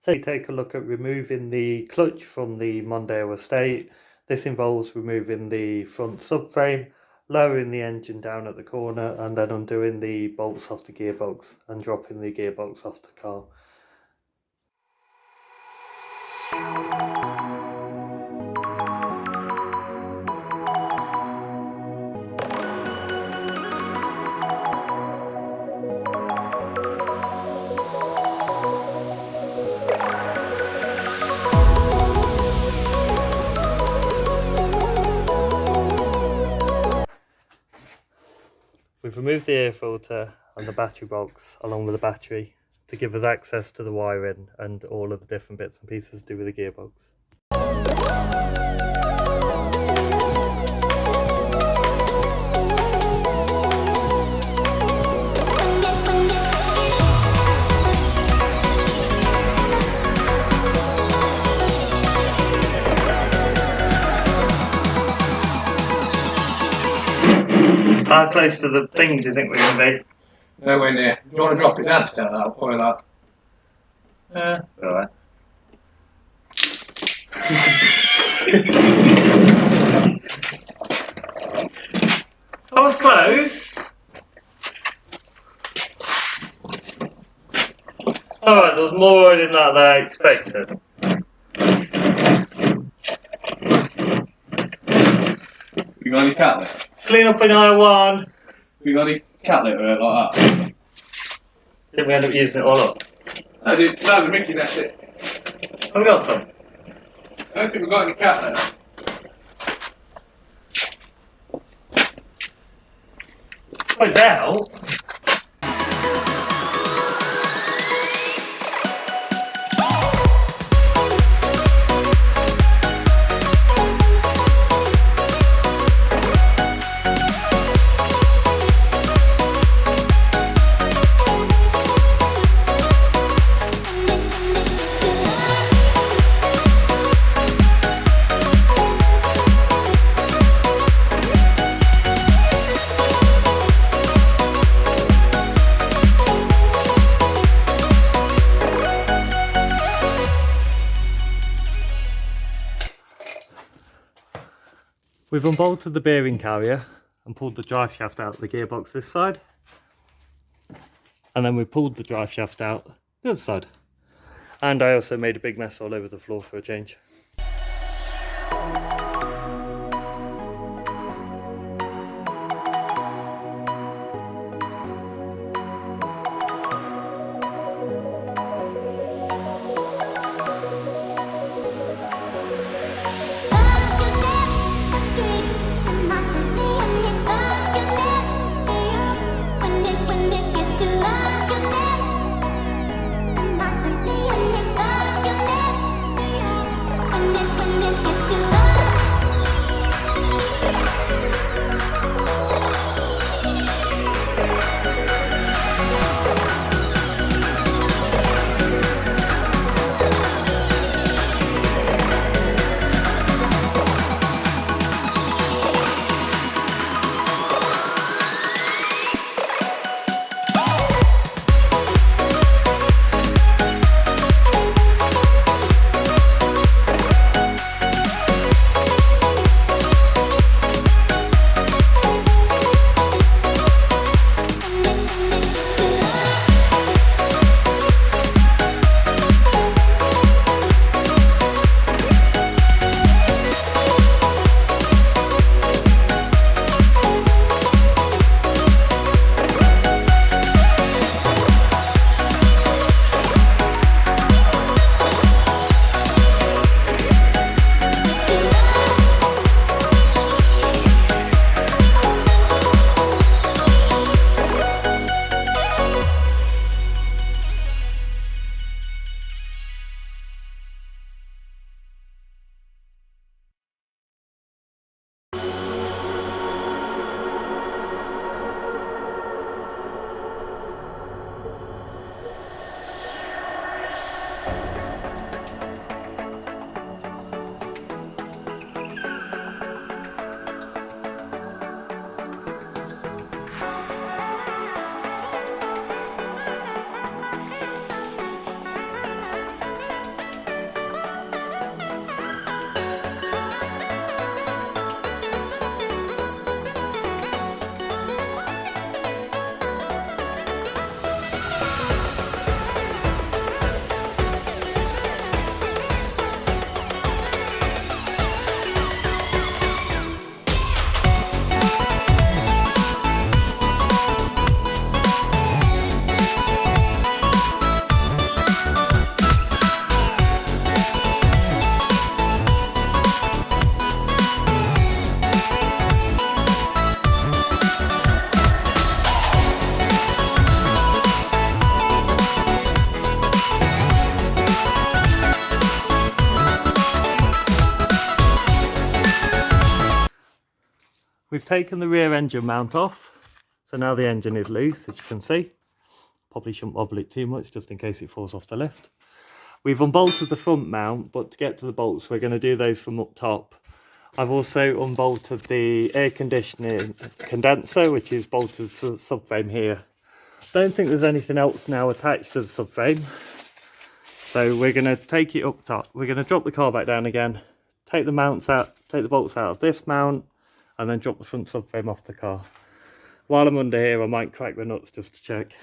So we take a look at removing the clutch from the Mondeo Estate. This involves removing the front subframe, lowering the engine down at the corner, and then undoing the bolts off the gearbox and dropping the gearbox off the car. We've removed the air filter and the battery box along with the battery to give us access to the wiring and all of the different bits and pieces to do with the gearbox. How close to the thing do you think we're going to be? Nowhere near. If you want to drop it down to that, I'll pull it up. Alright. I was close! Alright, there was more in that than I expected. You got any cat litter? Clean up in aisle 1. You got any cat litter like that? Didn't we end up using it all up? No, the Mickey, that's it. Have we got some? I don't think we've got any cat litter. Oh, it's out. We've unbolted the bearing carrier and pulled the drive shaft out of the gearbox this side. And then we pulled the drive shaft out the other side. And I also made a big mess all over the floor for a change. We've taken the rear engine mount off, so now the engine is loose, as you can see. Probably shouldn't wobble it too much, just in case it falls off the lift. We've unbolted the front mount, but to get to the bolts, we're going to do those from up top. I've also unbolted the air conditioning condenser, which is bolted to the subframe here. Don't think there's anything else now attached to the subframe. So we're going to take it up top. We're going to drop the car back down again, take the mounts out, take the bolts out of this mount, and then drop the front subframe off the car. While I'm under here, I might crack the nuts just to check.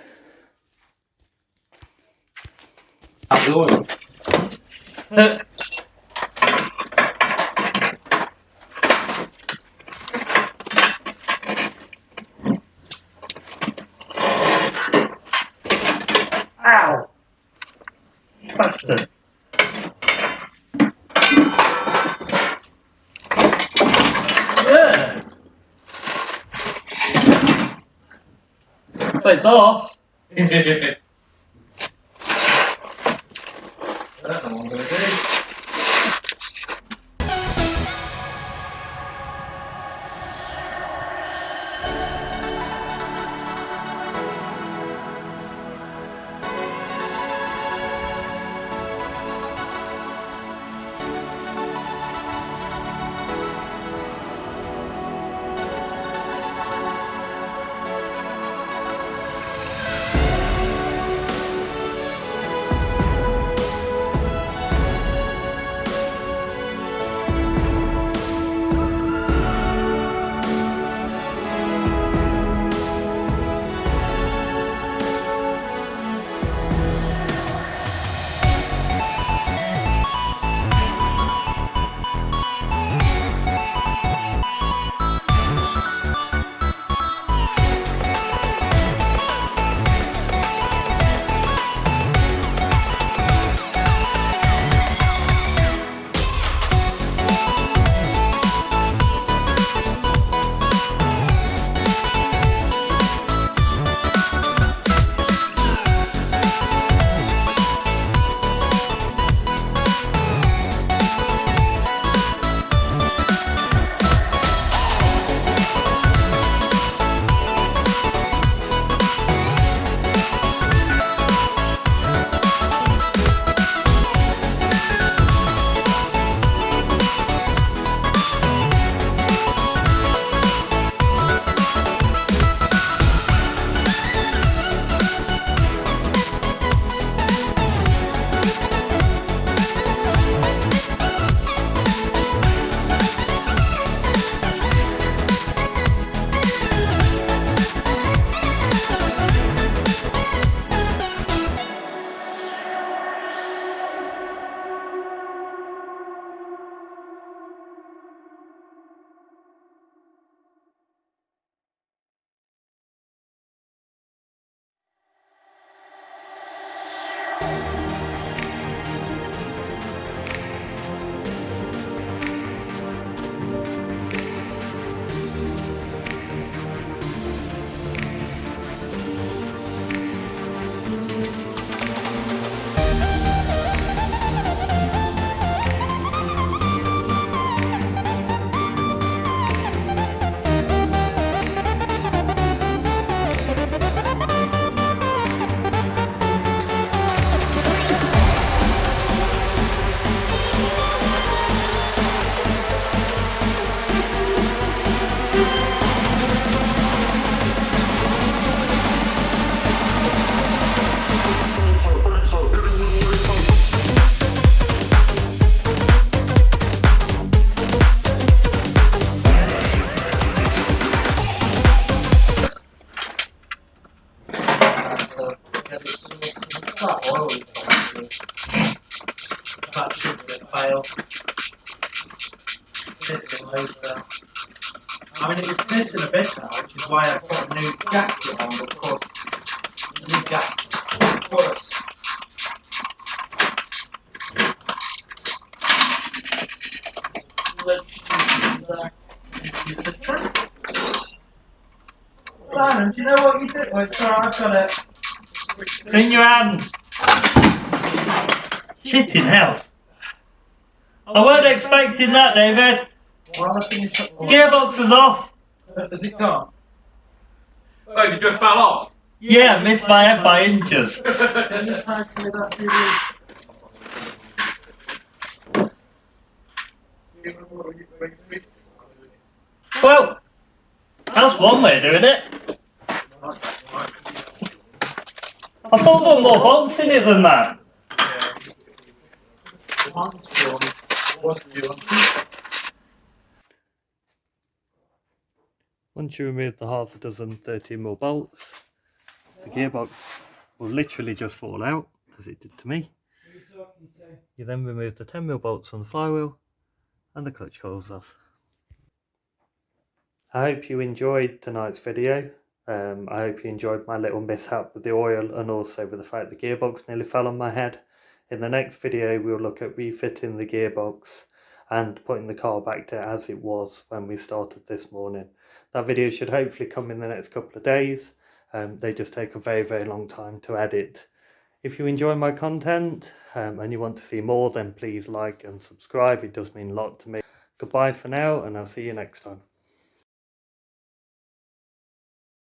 Ow! Bastard. Yeah. It's off. I don't know what I'm going to do. That should be a fail. Missing loads there. I mean, it was missing a bit now, which is why I put a new gasket on, but of course, the new gasket is worse. Simon, do you know what you did? Well, sorry, I've got it. It's in your hands. Shitting hell. I weren't expecting that, David. Gearbox is off. Has it gone? Oh, you just fell off? Yeah, I missed my head by inches. Can you try to do that video? Well, that's one way of doing it. I thought there were more bolts in it than that. Once you remove the half a dozen 13mm bolts, the gearbox will literally just fall out, as it did to me. You then remove the 10mm bolts on the flywheel and the clutch coils off. I hope you enjoyed tonight's video. I hope you enjoyed my little mishap with the oil and also with the fact the gearbox nearly fell on my head. In the next video we'll look at refitting the gearbox and putting the car back to as it was when we started this morning. That video should hopefully come in the next couple of days. They just take a very long time to edit. If you enjoy my content and you want to see more, then please like and subscribe. It does mean a lot to me. Goodbye for now, and I'll see you next time.